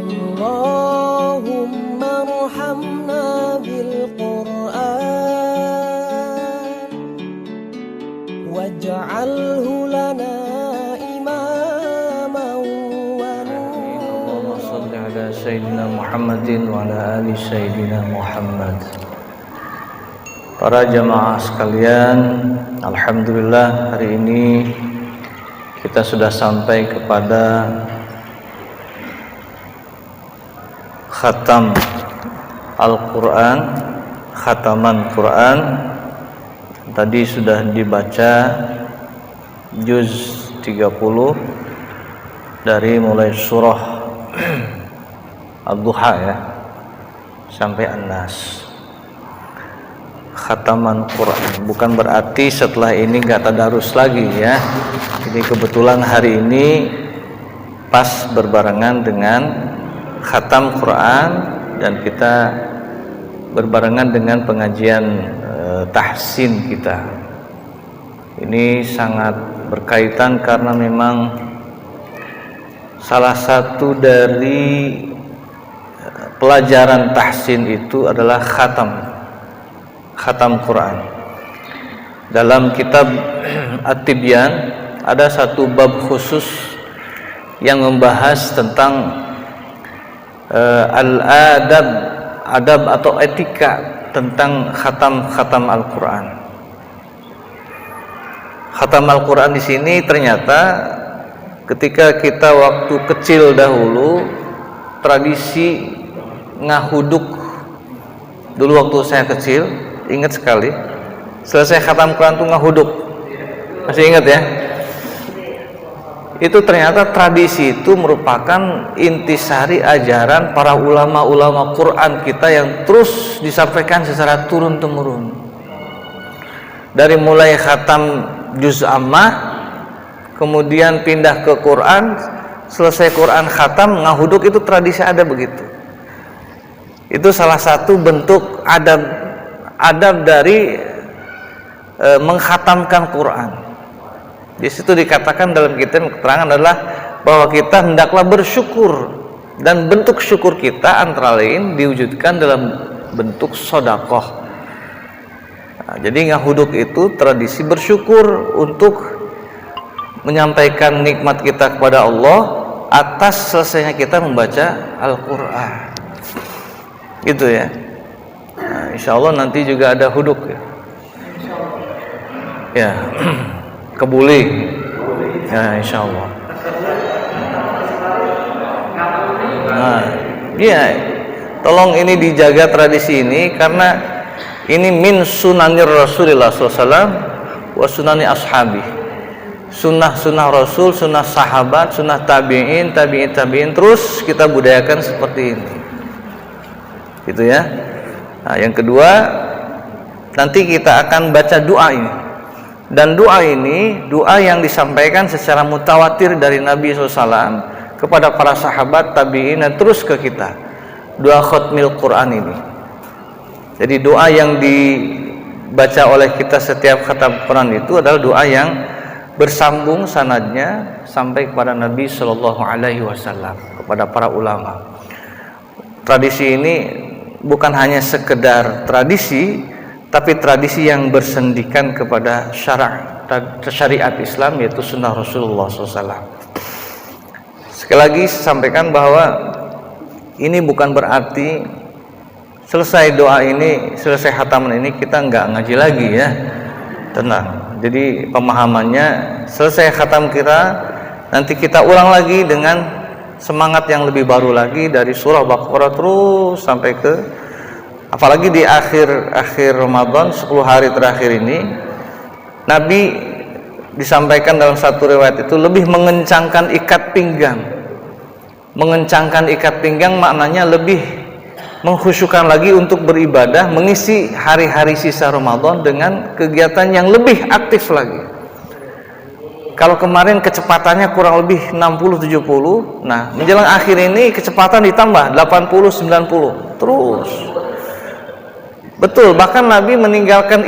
Allahumma arhamna bil Qur'an waj'alhu lana imaman wa Allahumma shalli ala sayyidina Muhammadin wa ala ali sayyidina Muhammad. Para jamaah sekalian, alhamdulillah hari ini kita sudah sampai kepada khatam Al-Quran, khataman Quran. Tadi sudah dibaca juz 30 dari mulai surah Ad-Duha ya sampai An-Nas. Khataman Quran bukan berarti setelah ini nggak tadarus lagi ya. Ini kebetulan hari ini pas berbarengan dengan khatam Quran dan kita berbarengan dengan pengajian tahsin kita. Ini sangat berkaitan karena memang salah satu dari pelajaran tahsin itu adalah khatam Quran. Dalam kitab At-Tibyan ada satu bab khusus yang membahas tentang adab atau etika tentang khatam Al-Quran. Khatam Al-Quran di sini ternyata ketika kita waktu kecil dahulu tradisi ngahuduk dulu waktu saya kecil. Ingat sekali, selesai khatam Quran tuh ngahuduk. Masih ingat ya? Itu ternyata tradisi itu merupakan intisari ajaran para ulama-ulama Quran kita yang terus disampaikan secara turun-temurun. Dari mulai khatam juz ammah, kemudian pindah ke Quran, selesai Quran khatam ngahuduk, itu tradisi ada begitu. Itu salah satu bentuk adab dari mengkhatamkan Quran. Di situ dikatakan dalam kitab keterangan adalah bahwa kita hendaklah bersyukur, dan bentuk syukur kita antara lain diwujudkan dalam bentuk sedekah. Nah, jadi ngahuduk itu tradisi bersyukur untuk menyampaikan nikmat kita kepada Allah atas selesainya kita membaca Al-Quran. Gitu ya. Nah, insya Allah nanti juga ada huduk ya. Ya, kebuli. Ya, insya Allah. Nah, iya, tolong ini dijaga tradisi ini karena ini min sunanir Rasulullah SAW wa sunani ashabi. Sunnah Rasul, sunnah sahabat, sunnah tabi'in, terus kita budayakan seperti ini. Gitu ya. Nah, yang kedua, nanti kita akan baca doa ini. Dan doa ini, doa yang disampaikan secara mutawatir dari Nabi SAW kepada para sahabat, tabi'in, dan terus ke kita. Doa khatmil Quran ini. Jadi doa yang dibaca oleh kita setiap khatam Quran itu adalah doa yang bersambung sanadnya sampai kepada Nabi SAW, kepada para ulama. Tradisi ini bukan hanya sekedar tradisi, tapi tradisi yang bersendikan kepada syariat Islam, yaitu sunnah Rasulullah SAW. Sekali lagi sampaikan bahwa ini bukan berarti selesai doa ini, selesai khataman ini kita nggak ngaji lagi ya. Tenang. Jadi pemahamannya selesai khatam kita, nanti kita ulang lagi dengan semangat yang lebih baru lagi dari surah Baqarah terus sampai ke, apalagi di akhir Ramadan 10 hari terakhir ini, Nabi disampaikan dalam satu riwayat itu lebih mengencangkan ikat pinggang. Mengencangkan ikat pinggang maknanya lebih mengkhusyukkan lagi untuk beribadah, mengisi hari-hari sisa Ramadan dengan kegiatan yang lebih aktif lagi. Kalau kemarin kecepatannya kurang lebih 60-70, nah menjelang akhir ini kecepatan ditambah 80-90 terus. Betul, bahkan Nabi meninggalkan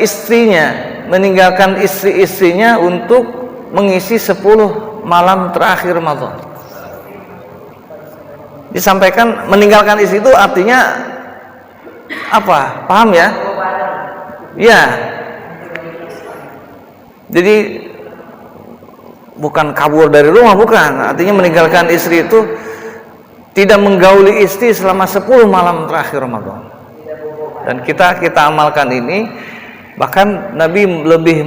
istri-istrinya untuk mengisi 10 malam terakhir Ramadan. Disampaikan meninggalkan istri itu artinya apa? Paham ya? Ya. Jadi bukan kabur dari rumah, bukan. Artinya meninggalkan istri itu tidak menggauli istri selama 10 malam terakhir Ramadan. Dan kita amalkan ini, bahkan Nabi lebih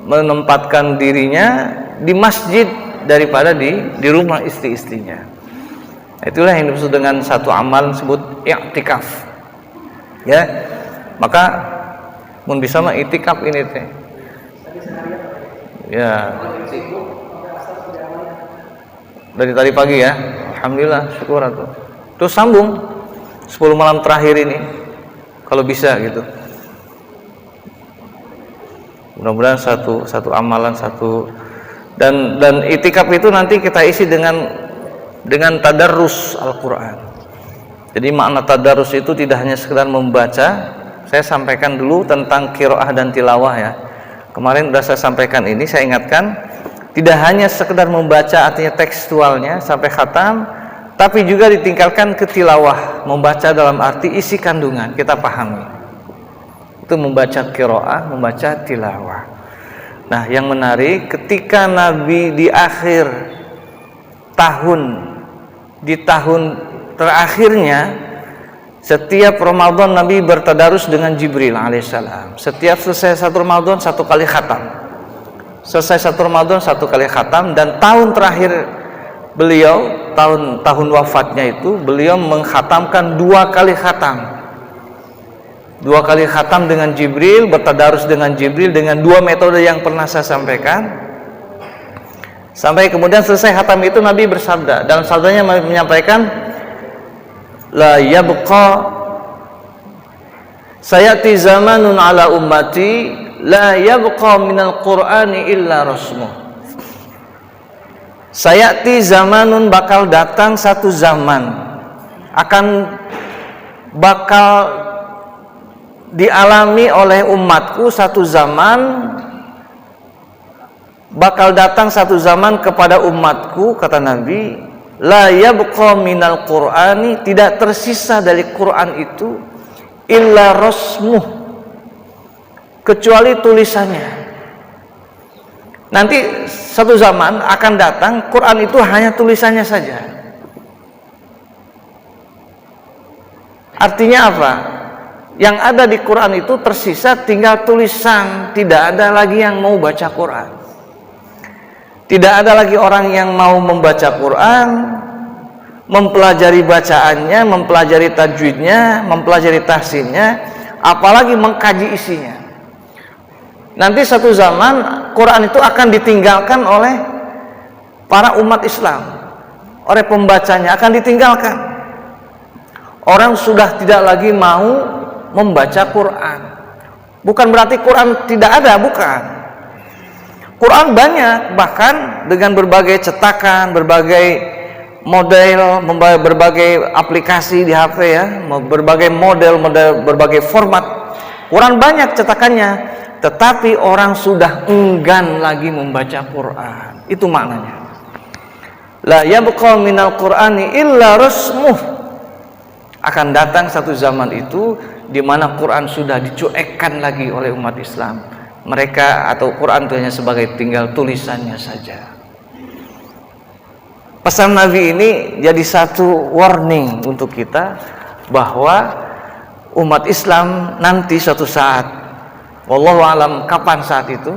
menempatkan dirinya di masjid daripada di rumah istri-istrinya. Itulah yang dimaksud dengan satu amal disebut i'tikaf. Ya. Maka mun bisa mah i'tikaf ini teh. Ya. Dari tadi pagi ya. Alhamdulillah, syukur atuh. Terus sambung 10 malam terakhir ini kalau bisa gitu. Mudah-mudahan satu amalan dan i'tikaf itu nanti kita isi dengan tadarrus Al-Quran. Jadi makna tadarrus itu tidak hanya sekedar membaca. Saya sampaikan dulu tentang qiraah dan tilawah ya. Kemarin sudah saya sampaikan ini, saya ingatkan, tidak hanya sekedar membaca artinya tekstualnya sampai khatam, tapi juga ditingkatkan ke tilawah, membaca dalam arti isi kandungan, kita pahami. Itu membaca qiraah, membaca tilawah. Nah, yang menarik ketika Nabi di akhir di tahun terakhirnya, setiap Ramadan Nabi bertadarus dengan Jibril alaihissalam. Setiap selesai satu Ramadan satu kali khatam. Selesai satu Ramadan satu kali khatam, dan tahun terakhir beliau, tahun wafatnya itu, beliau mengkhatamkan 2 kali khatam. 2 kali khatam dengan Jibril, bertadarus dengan Jibril dengan 2 metode yang pernah saya sampaikan. Sampai kemudian selesai khatam itu Nabi bersabda, dalam sabdanya menyampaikan, la yabqa sayati zamanun ala ummati la yabqa minal qur'ani illa rasmuh. Sayati zamanun, bakal datang satu zaman, bakal dialami oleh umatku satu zaman, bakal datang satu zaman kepada umatku, kata Nabi, la yabqa minal qur'ani, tidak tersisa dari Quran itu illa rasmuh, kecuali tulisannya. Nanti satu zaman akan datang Quran itu hanya tulisannya saja. Artinya apa? Yang ada di Quran itu tersisa tinggal tulisan, tidak ada lagi yang mau baca Quran. Tidak ada lagi orang yang mau membaca Quran, mempelajari bacaannya, mempelajari tajwidnya, mempelajari tahsinnya, apalagi mengkaji isinya. Nanti satu zaman Quran itu akan ditinggalkan oleh para umat Islam, oleh pembacanya akan ditinggalkan. Orang sudah tidak lagi mau membaca Quran. Bukan berarti Quran tidak ada, bukan. Quran banyak, bahkan dengan berbagai cetakan, berbagai model, berbagai aplikasi di HP ya, berbagai model, berbagai format. Quran banyak cetakannya, tetapi orang sudah enggan lagi membaca Quran. Itu maknanya. La yabqa minal Qur'ani illa rasmuh. Akan datang satu zaman itu di mana Quran sudah dicuekkan lagi oleh umat Islam. Mereka atau Quran itu hanya sebagai tinggal tulisannya saja. Pesan Nabi ini jadi satu warning untuk kita bahwa umat Islam nanti suatu saat, wallahu alam kapan saat itu,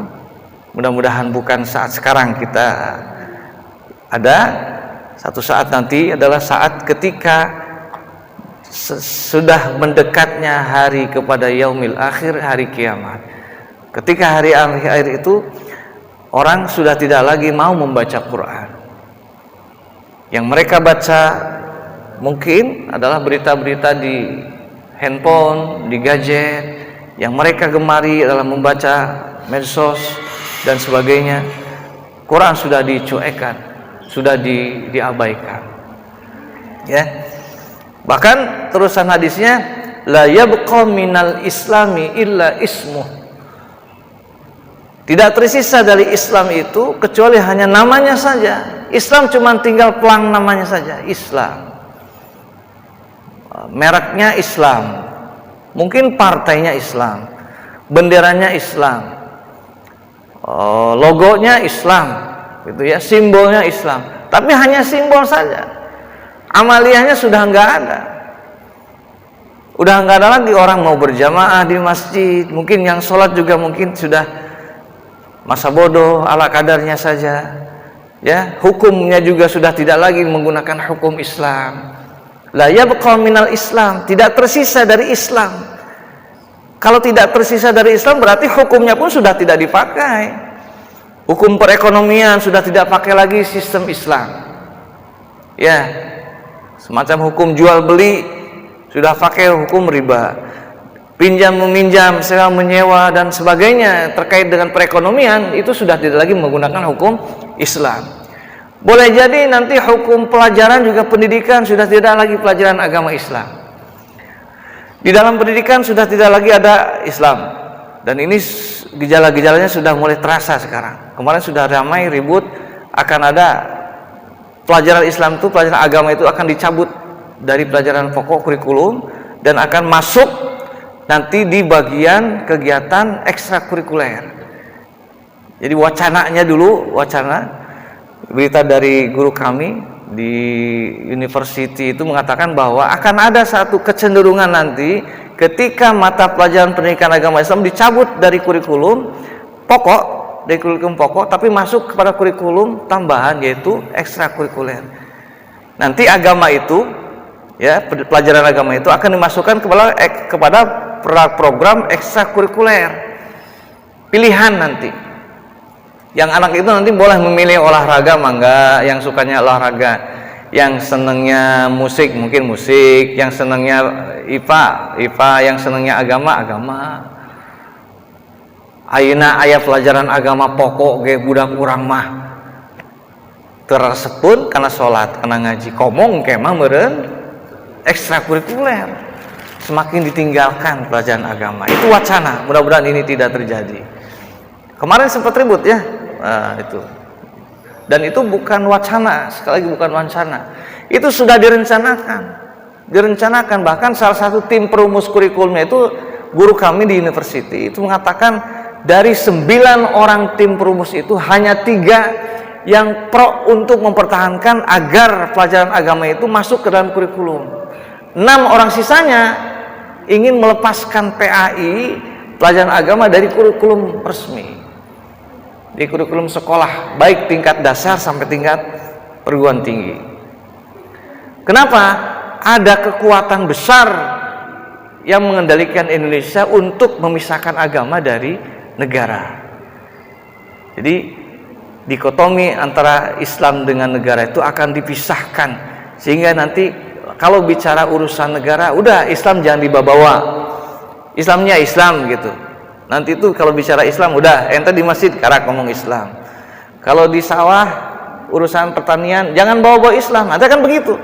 mudah-mudahan bukan saat sekarang kita ada, satu saat nanti adalah saat ketika sudah mendekatnya hari kepada yaumil akhir, hari kiamat. Ketika hari akhir itu orang sudah tidak lagi mau membaca Quran. Yang mereka baca mungkin adalah berita-berita di handphone, di gadget. Yang mereka gemari adalah membaca medsos dan sebagainya. Quran sudah dicuekkan, sudah diabaikan. Ya. Bahkan terusan hadisnya, la yabqa minal islami illa ismuh. Tidak tersisa dari Islam itu kecuali hanya namanya saja. Islam cuma tinggal pelang namanya saja, Islam. Mereknya Islam. Mungkin partainya Islam. Benderanya Islam. Logonya Islam, gitu ya, simbolnya Islam. Tapi hanya simbol saja. Amaliyahnya sudah enggak ada. Udah enggak ada lagi orang mau berjamaah di masjid. Mungkin yang sholat juga mungkin sudah masa bodoh ala kadarnya saja. Ya, hukumnya juga sudah tidak lagi menggunakan hukum Islam. La yabqa minal Islam, tidak tersisa dari Islam. Kalau tidak tersisa dari Islam berarti hukumnya pun sudah tidak dipakai. Hukum perekonomian sudah tidak pakai lagi sistem Islam. Ya, semacam hukum jual beli sudah pakai hukum riba. Pinjam meminjam, sewa menyewa dan sebagainya terkait dengan perekonomian itu sudah tidak lagi menggunakan hukum Islam. Boleh jadi nanti hukum pelajaran juga pendidikan sudah tidak lagi pelajaran agama Islam. Di dalam pendidikan sudah tidak lagi ada Islam. Dan ini gejala-gejalanya sudah mulai terasa sekarang. Kemarin sudah ramai ribut akan ada pelajaran Islam itu, pelajaran agama itu akan dicabut dari pelajaran pokok kurikulum dan akan masuk nanti di bagian kegiatan ekstrakurikuler. Jadi wacananya dulu, wacana berita dari guru kami di university itu mengatakan bahwa akan ada satu kecenderungan nanti ketika mata pelajaran pendidikan agama Islam dicabut dari kurikulum pokok, tapi masuk kepada kurikulum tambahan yaitu ekstrakurikuler. Nanti agama itu, ya, pelajaran agama itu akan dimasukkan kepada program ekstrakurikuler pilihan nanti. Yang anak itu nanti boleh memilih olahraga mangga, yang sukanya olahraga, yang senangnya musik mungkin musik, yang senangnya IPA, yang senangnya agama. Ayeuna aya pelajaran agama pokok ge budak urang mah tersebut karena sholat, karena ngaji, komong kemah meureun ekstrakurikuler. Semakin ditinggalkan pelajaran agama. Itu wacana, mudah-mudahan ini tidak terjadi. Kemarin sempat ribut ya, itu. Dan itu bukan wacana, sekali lagi bukan wacana. Itu sudah direncanakan. Bahkan salah satu tim perumus kurikulumnya itu guru kami di university itu mengatakan dari 9 orang tim perumus itu hanya 3 yang pro untuk mempertahankan agar pelajaran agama itu masuk ke dalam kurikulum. 6 orang sisanya ingin melepaskan PAI pelajaran agama dari kurikulum resmi. Di kurikulum sekolah baik tingkat dasar sampai tingkat perguruan tinggi. Kenapa? Ada kekuatan besar yang mengendalikan Indonesia untuk memisahkan agama dari negara. Jadi dikotomi antara Islam dengan negara itu akan dipisahkan sehingga nanti kalau bicara urusan negara udah Islam jangan dibawa-bawa. Islamnya Islam gitu. Nanti itu kalau bicara Islam udah ente di masjid karak ngomong Islam. Kalau di sawah urusan pertanian jangan bawa-bawa Islam. Ada kan begitu.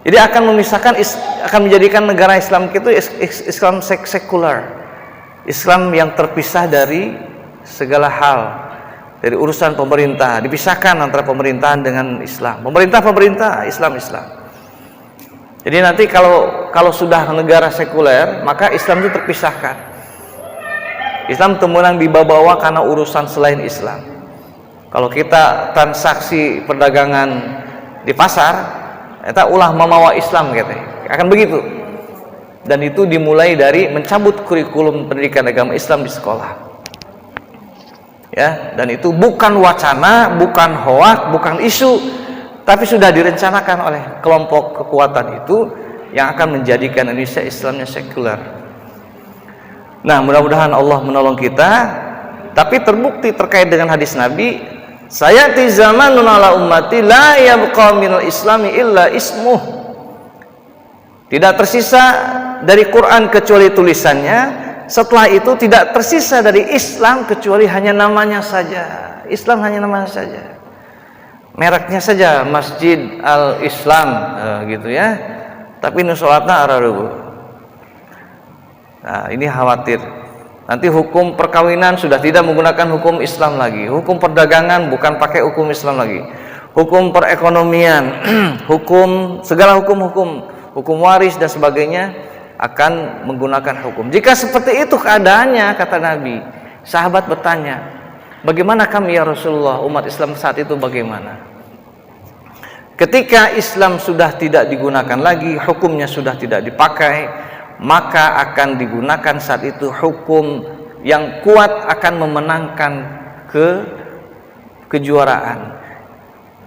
Jadi akan memisahkan, akan menjadikan negara Islam itu Islam sekuler. Islam yang terpisah dari segala hal, dari urusan pemerintah, dipisahkan antara pemerintahan dengan Islam. Pemerintah, Islam. Jadi nanti kalau sudah negara sekuler, maka Islam itu terpisahkan. Islam temenang dibawa karena urusan selain Islam. Kalau kita transaksi perdagangan di pasar, kita ulah memawa Islam gitu. Akan begitu. Dan itu dimulai dari mencabut kurikulum pendidikan agama Islam di sekolah. Ya, dan itu bukan wacana, bukan hoak, bukan isu, tapi sudah direncanakan oleh kelompok kekuatan itu yang akan menjadikan Indonesia Islamnya sekuler. Nah, mudah-mudahan Allah menolong kita. Tapi terbukti terkait dengan hadis Nabi, sayati zamanun ala ummati la yabqa minal islami illa ismuh. Tidak tersisa dari Quran kecuali tulisannya. Setelah itu tidak tersisa dari Islam kecuali hanya namanya saja. Islam hanya namanya saja. Mereknya saja Masjid Al-Islam gitu ya. Tapi nu salatna ararugu. Nah, ini khawatir. Nanti hukum perkawinan sudah tidak menggunakan hukum Islam lagi. Hukum perdagangan bukan pakai hukum Islam lagi. hukum perekonomian, segala hukum waris dan sebagainya akan menggunakan hukum. Jika seperti itu keadaannya, kata Nabi, sahabat bertanya, bagaimana kami ya Rasulullah, umat Islam saat itu bagaimana? Ketika Islam sudah tidak digunakan lagi, hukumnya sudah tidak dipakai, maka akan digunakan saat itu hukum yang kuat akan memenangkan kejuaraan.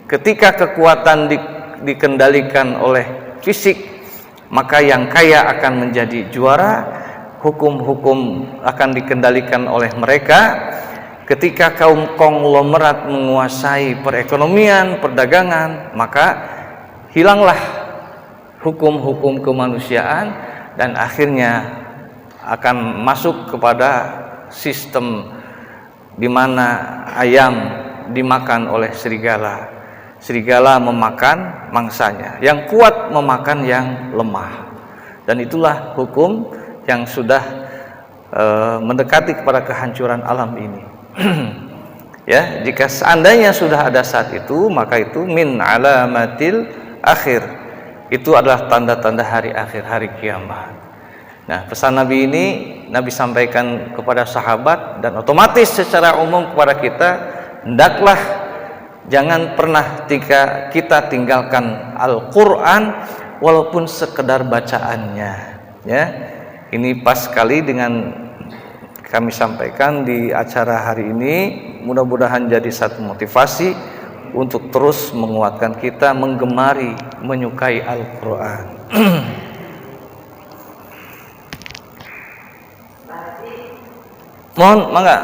Ketika kekuatan dikendalikan oleh fisik, maka yang kaya akan menjadi juara, hukum-hukum akan dikendalikan oleh mereka. Ketika kaum konglomerat menguasai perekonomian, perdagangan, maka hilanglah hukum-hukum kemanusiaan dan akhirnya akan masuk kepada sistem di mana ayam dimakan oleh serigala, serigala memakan mangsanya, yang kuat memakan yang lemah. Dan itulah hukum yang sudah mendekati kepada kehancuran alam ini. Ya, jika seandainya sudah ada saat itu, maka itu min alamatil akhir. Itu adalah tanda-tanda hari akhir, hari kiamat. Nah, pesan Nabi ini Nabi sampaikan kepada sahabat dan otomatis secara umum kepada kita, hendaklah jangan pernah kita tinggalkan Al-Qur'an walaupun sekedar bacaannya. Ya. Ini pas sekali dengan kami sampaikan di acara hari ini. Mudah-mudahan jadi satu motivasi untuk terus menguatkan kita menggemari, menyukai Al-Quran. Mohon, mangga.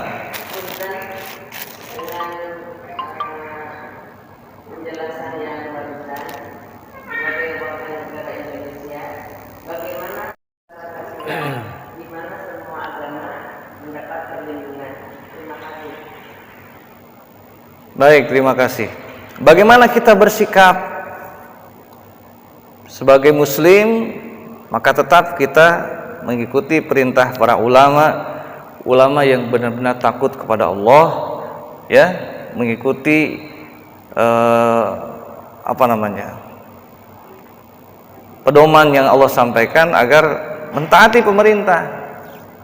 Baik, terima kasih. Bagaimana kita bersikap sebagai muslim? Maka tetap kita mengikuti perintah para ulama yang benar-benar takut kepada Allah, ya, mengikuti pedoman yang Allah sampaikan agar mentaati pemerintah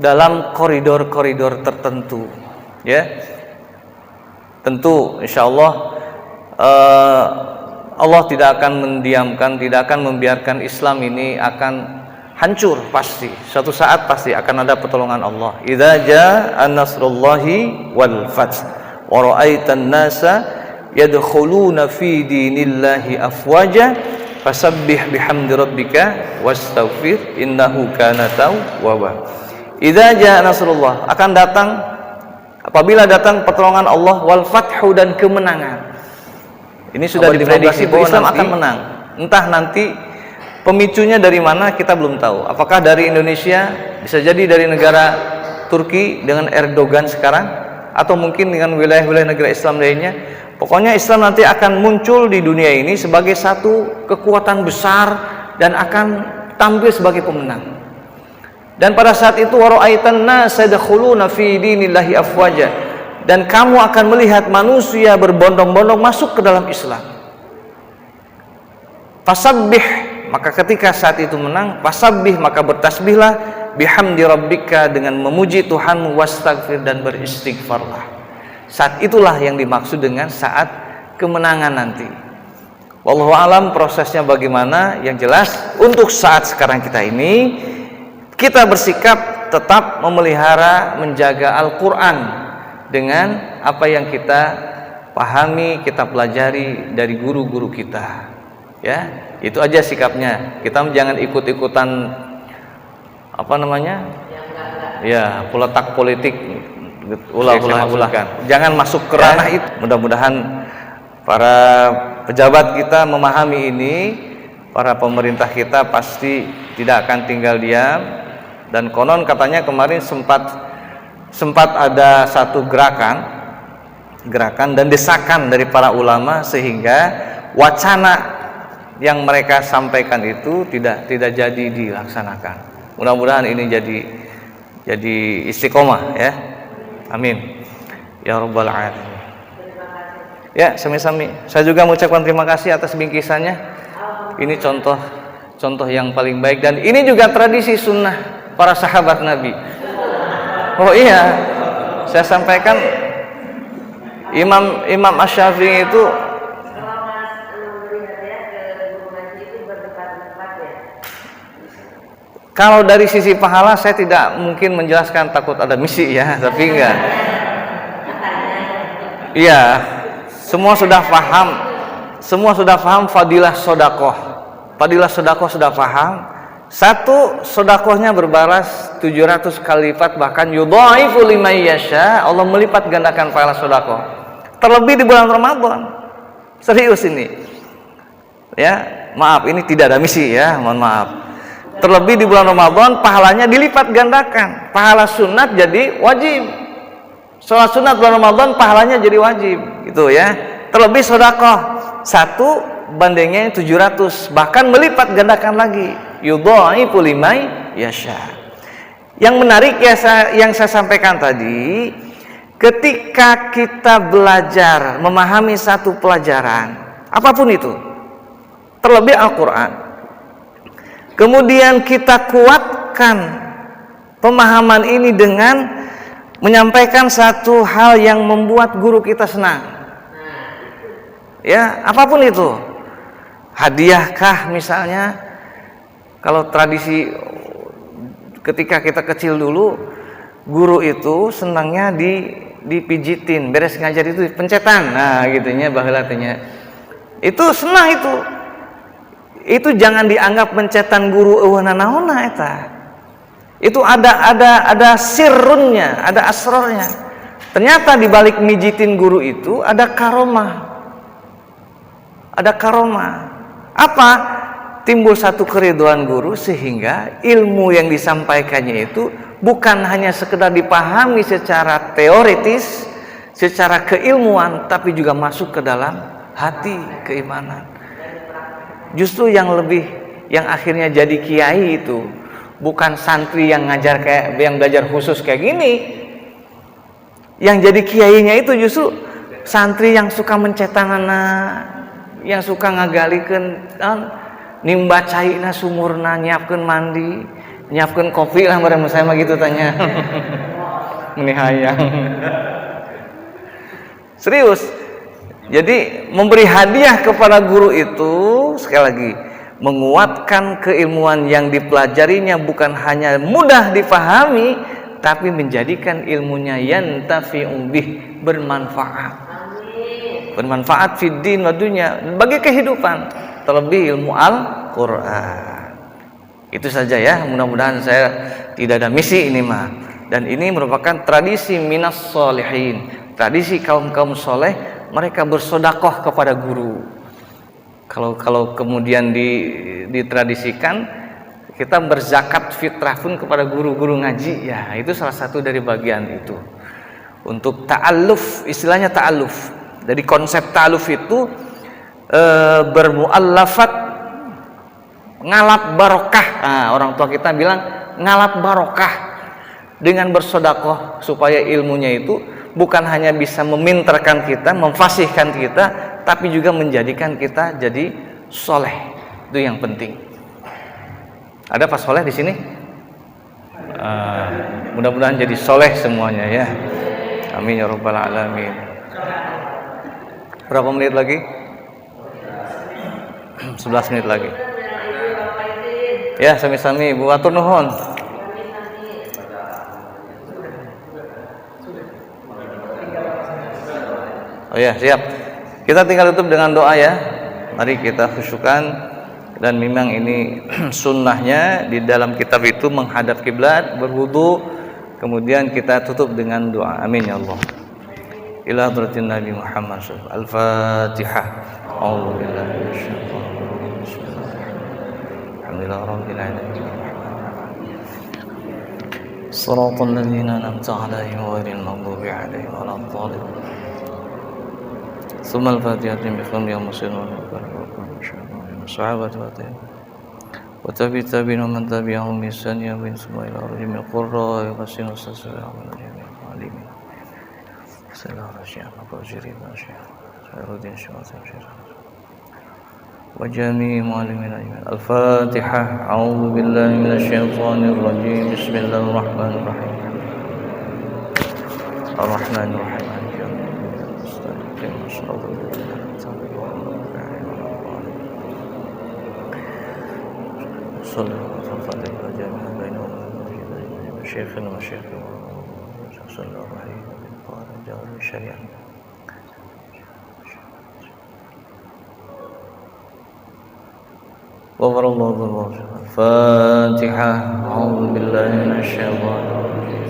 dalam koridor-koridor tertentu, ya. Tentu insya Allah Allah tidak akan mendiamkan, tidak akan membiarkan Islam ini akan hancur. Pasti suatu saat pasti akan ada pertolongan Allah. Idza jaa nasrullahi wal fath wa ra'aitan nasa yadkhuluna fi dinillahi afwaja fasabbih bihamdi rabbika wastaghfir innahu kana tawwaba. Idza jaa nasrullah, akan datang apabila datang pertolongan Allah, wal fathu, dan kemenangan. Ini sudah diprediksi bahwa Islam akan menang. Entah nanti pemicunya dari mana kita belum tahu. Apakah dari Indonesia, bisa jadi dari negara Turki dengan Erdogan sekarang, atau mungkin dengan wilayah-wilayah negara Islam lainnya. Pokoknya Islam nanti akan muncul di dunia ini sebagai satu kekuatan besar dan akan tampil sebagai pemenang. Dan pada saat itu wara'aitan nasa yadkhuluna fi dinillahi afwaja, dan kamu akan melihat manusia berbondong-bondong masuk ke dalam Islam. Fasabbih, maka ketika saat itu menang, fasabbih, maka bertasbihlah, bihamdi rabbika, dengan memuji Tuhanmu, wastaghfir, dan beristighfarlah. Saat itulah yang dimaksud dengan saat kemenangan nanti. Wallahu alam prosesnya bagaimana. Yang jelas untuk saat sekarang kita ini, kita bersikap tetap memelihara, menjaga Al-Quran dengan apa yang kita pahami, kita pelajari dari guru-guru kita. Ya, itu aja sikapnya. Kita jangan ikut-ikutan ya, peletak politik, ulah. Jangan masuk ke ranah itu. Mudah-mudahan para pejabat kita memahami ini. Para pemerintah kita pasti tidak akan tinggal diam. Dan konon katanya kemarin sempat ada satu gerakan dan desakan dari para ulama sehingga wacana yang mereka sampaikan itu tidak jadi dilaksanakan. Mudah-mudahan ini jadi istiqomah, ya. Amin ya rabbal alamin. Ya, sami-sami. Saya juga mengucapkan terima kasih atas bingkisannya. Ini contoh yang paling baik, dan ini juga tradisi sunnah para sahabat Nabi. Oh iya, saya sampaikan Imam Asy-Syafi'i itu kalau dari sisi pahala saya tidak mungkin menjelaskan, takut ada misi ya, tapi enggak. Iya, semua sudah paham fadilah sedekah. Fadilah sedekah sudah paham. Satu, sedekahnya berbalas 700 kali lipat, bahkan yudhaifu liman yasha, Allah melipat gandakan pahala sedekah. Terlebih di bulan Ramadan. Serius ini. Ya, maaf ini tidak ada misi ya, mohon maaf. Terlebih di bulan Ramadan pahalanya dilipat gandakan. Pahala sunat jadi wajib. Sholat sunat bulan Ramadan pahalanya jadi wajib, gitu ya. Terlebih sedekah. Satu bandingnya 700, bahkan melipat gandakan lagi. Yudhaifu liman yasha. Yang menarik ya, yang saya sampaikan tadi, ketika kita belajar memahami satu pelajaran, apapun itu, terlebih Al-Quran, kemudian kita kuatkan pemahaman ini dengan menyampaikan satu hal yang membuat guru kita senang. Ya, apapun itu. Hadiahkah misalnya, kalau tradisi ketika kita kecil dulu, guru itu senangnya dipijitin, beres ngajar itu pencetan. Nah, gitunya baheulanya. Itu senang itu. Itu jangan dianggap pencetan guru eueuhna naonna eta. Itu ada sirrunnya, ada asrornya. Ternyata di balik mijitin guru itu ada karomah. Ada karomah. Apa? Timbul satu keriduan guru sehingga ilmu yang disampaikannya itu bukan hanya sekedar dipahami secara teoritis, secara keilmuan, tapi juga masuk ke dalam hati, keimanan. Justru yang akhirnya jadi kiai itu bukan santri yang ngajar yang belajar khusus kayak gini. Yang jadi kiainya itu justru santri yang suka mencetanana, yang suka ngagalikeun nimba caina sumurna, nyiapkeun mandi, nyiapkeun kopi lah bareng saya mah gitu tanya. Ini hayang. Serius. Jadi memberi hadiah kepada guru itu sekali lagi menguatkan keilmuan yang dipelajarinya, bukan hanya mudah dipahami, tapi menjadikan ilmunya yantafi'u bih, bermanfaat. Bermanfaat fid din wa dunya, bagi kehidupan, terlebih ilmu Al-Qur'an. Itu saja ya, mudah-mudahan saya tidak ada misi ini mah. Dan ini merupakan tradisi minas sholihin, tradisi kaum-kaum soleh. Mereka bersedekah kepada guru. Kalau kemudian ditradisikan, kita berzakat fitrah pun kepada guru-guru ngaji, ya itu salah satu dari bagian itu. Untuk ta'alluf, istilahnya ta'alluf. Jadi konsep ta'alluf itu bermu'allafat, ngalap barokah. Nah, orang tua kita bilang ngalap barokah dengan bersedekah, supaya ilmunya itu bukan hanya bisa memintarkan kita, memfasihkan kita, tapi juga menjadikan kita jadi soleh. Itu yang penting. Ada Pak Soleh di sini? Mudah-mudahan jadi soleh semuanya ya. Amin ya rabbal alamin. Berapa menit lagi? 11 menit lagi. Ya, sami-sami Bu, atur nuhun. Oh ya, siap. Kita tinggal tutup dengan doa ya. Mari kita khusyukkan, dan memang ini sunnahnya di dalam kitab itu menghadap kiblat, berwudu, kemudian kita tutup dengan doa. Amin ya Allah. Ila hadratin Nabi Muhammad sallallahu alaihi wasallam. Al-Fatihah. A'udzu billahi minasyaitonir rajim. Alhamdulillahi rabbil alamin. Shiratal ladzina an'amta 'alaihim ghairil maghdubi 'alaihim waladdallin. ثم الفاتحة بفم يوم مسلم والصحابة وتابع التابعين ومن تبعهم بإحسان يوم ثم إلى رجم القراء يقسم السلام على العالمين. السلام عليكم ورحمة الله وبركاته. خيرالدين الشيخ وجميع معلمين أجمعين. الفاتحة. أعوذ بالله من الشيطان الرجيم. بسم الله الرحمن الرحيم. الرحمن الرحيم. صلى الله عليه وسلم بينهم شيخنا وشيخنا صلى الله عليه وسلم الشريعة. غفر الله ذنوبهم. الفاتحة. أعوذ بالله من الشيطان الرجيم.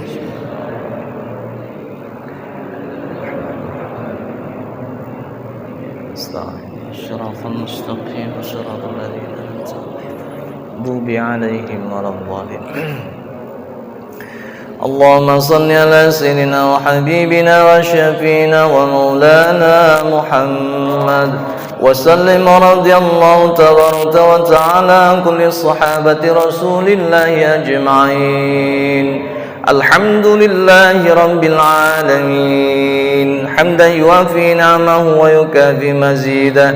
الصراط المستقيم صراط الذين أنعمت المغضوب عليهم ولا الضالين. اللهم صل على سيدنا وحبيبنا وشفينا ومولانا محمد وسلم. رضي الله تبارك وتعالى عن كل صحابة رسول الله أجمعين. الحمد لله رب العالمين حمدا يوافي نعمه ويكافي مزيدا.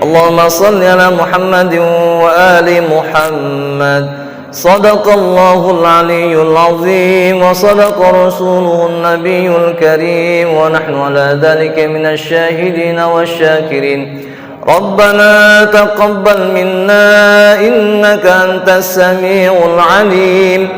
اللهم صل على محمد وآل محمد. صدق الله العلي العظيم وصدق رسوله النبي الكريم ونحن على ذلك من الشاهدين والشاكرين. ربنا تقبل منا إنك أنت السميع العليم.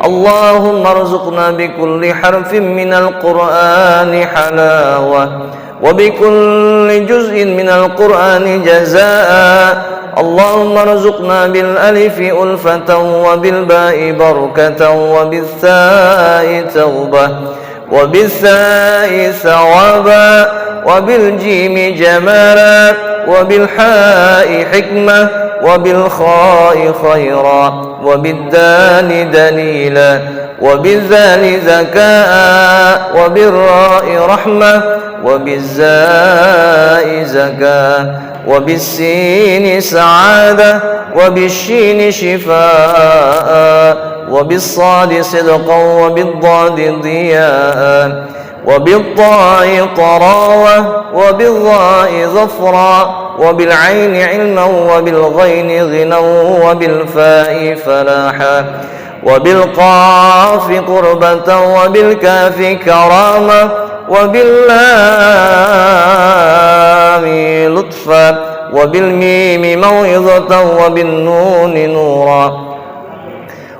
اللهم ارزقنا بكل حرف من القرآن حلاوة وبكل جزء من القرآن جزاء. اللهم ارزقنا بالألف ألفة وبالباء بركة وبالثاء توبة وبالثاء ثوابا وبالجيم جمالا وبالحاء حكمة وبالخاء خيرا وبالدال دليلا وبالذال ذكاء وبالراء رحمة وبالزاء زكاة وبالسين سعادة وبالشين شفاء وبالصاد صدقا وبالضاد ضياء وبالطاء طراوة وبالظاء ظفرا وبالعين علما وبالغين غنى وبالفاء فلاحا وبالقاف قربة وبالكاف كرامة وباللام لطفا وبالميم موعظة وبالنون نورا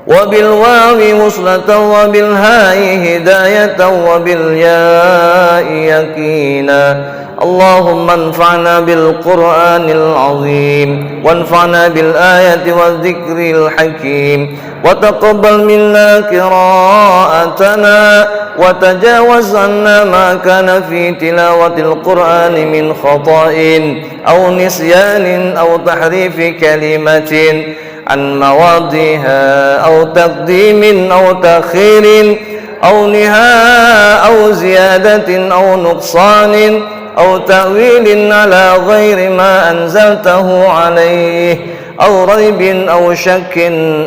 وبالواو وصلة وبالهاء هداية وبالياء يقينا. اللهم انفعنا بالقرآن العظيم وانفعنا بالآية والذكر الحكيم وتقبل منا قراءتنا وتجاوز عنا ما كان في تلاوة القرآن من خطأ أو نسيان أو تحريف كلمة عن مواضعها أو تقديم أو تأخير أو نهاء أو زيادة أو نقصان أو تأويل على غير ما أنزلته عليه أو ريب أو شك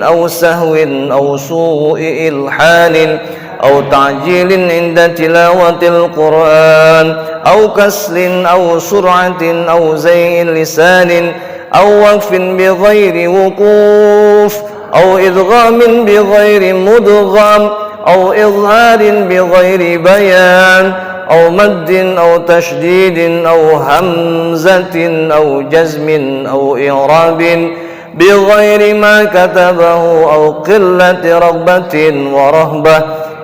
أو سهو أو سوء إلحان أو تعجيل عند تلاوة القرآن أو كسل أو سرعة أو زيغ لسان أو وقف بغير وقوف أو إدغام بغير مدغم أو إظهار بغير بيان أو مد أو تشديد أو همزة أو جزم أو إعراب بغير ما كتبه أو قلة رغبة ورهبة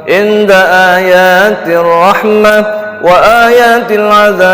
عند آيات الرحمة وآيات العذاب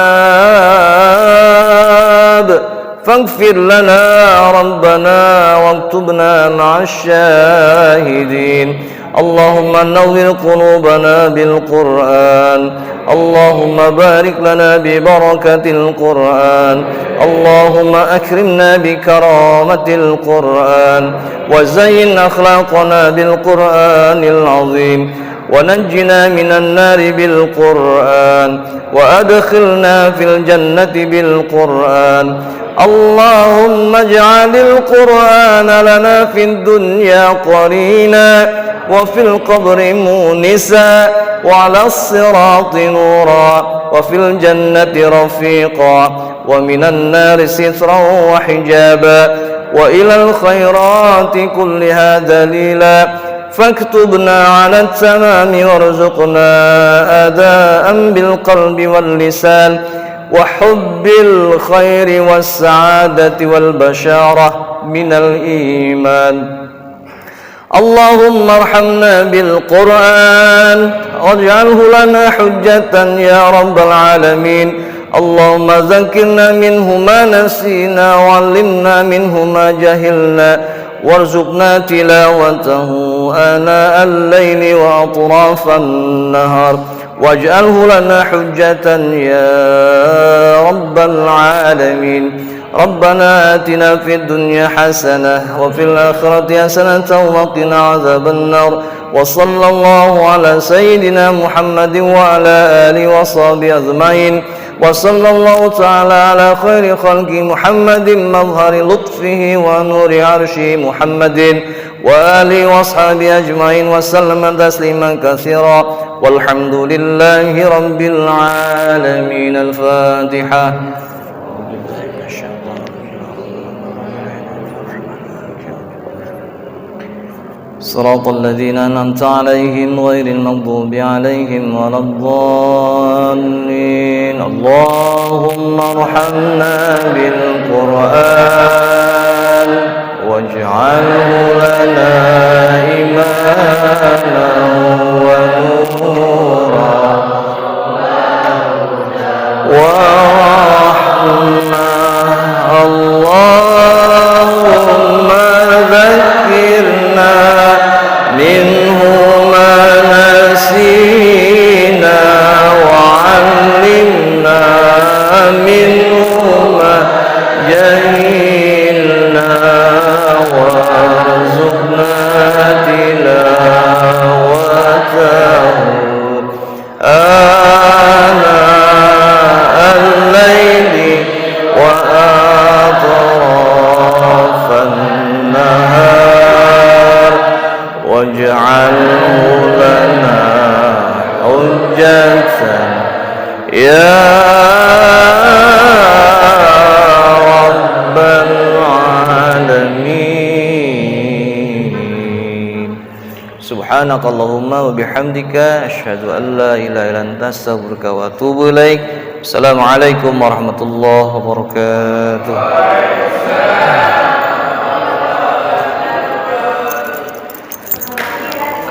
فاغفر لنا ربنا واكتبنا مع الشاهدين. اللهم نور قلوبنا بالقرآن. اللهم بارك لنا ببركة القرآن. اللهم أكرمنا بكرامة القرآن وزين أخلاقنا بالقرآن العظيم ونجنا من النار بالقرآن وأدخلنا في الجنة بالقرآن اللهم اجعل القرآن لنا في الدنيا قرينا وفي القبر مونسا وعلى الصراط نورا وفي الجنة رفيقا ومن النار سترا وحجابا وإلى الخيرات كلها دليلا فاكتبنا على التمام وارزقنا أداء بالقلب واللسان وحب الخير والسعادة والبشارة من الإيمان. اللهم ارحمنا بالقرآن واجعله لنا حجة يا رب العالمين. اللهم ذكرنا منه ما نسينا وعلمنا منه ما جهلنا وارزقنا تلاوته آناء الليل وأطراف النهار واجعله لنا حجة يا رب العالمين. ربنا آتنا في الدنيا حسنة وفي الآخرة حسنة وقنا عذاب النار. وصلى الله على سيدنا محمد وعلى آله وصحبه أجمعين. وصلى الله تعالى على خير خلق محمد مظهر لطفه ونور عرشه محمد وآله وأصحابه أجمعين وسلم تسليما كثيرا والحمد لله رب العالمين. الفاتحة. صراط الذين أنعمت عليهم غير المغضوب عليهم ولا الضالين. اللهم ارحمنا بالقرآن واجعله لنا إماما ونورا ورحمة. اللهم ذكرنا منه ما نسينا وعلمنا منه ما جهلنا وارزقنا تلاوته آناء الليل وأطراف النهار واجعله لنا حجة يا رب العالمين. سبحانك اللهم وبحمدك أشهد أن لا إله إلا أنت أستغفرك وأتوب إليك. السلام عليكم ورحمة الله وبركاته.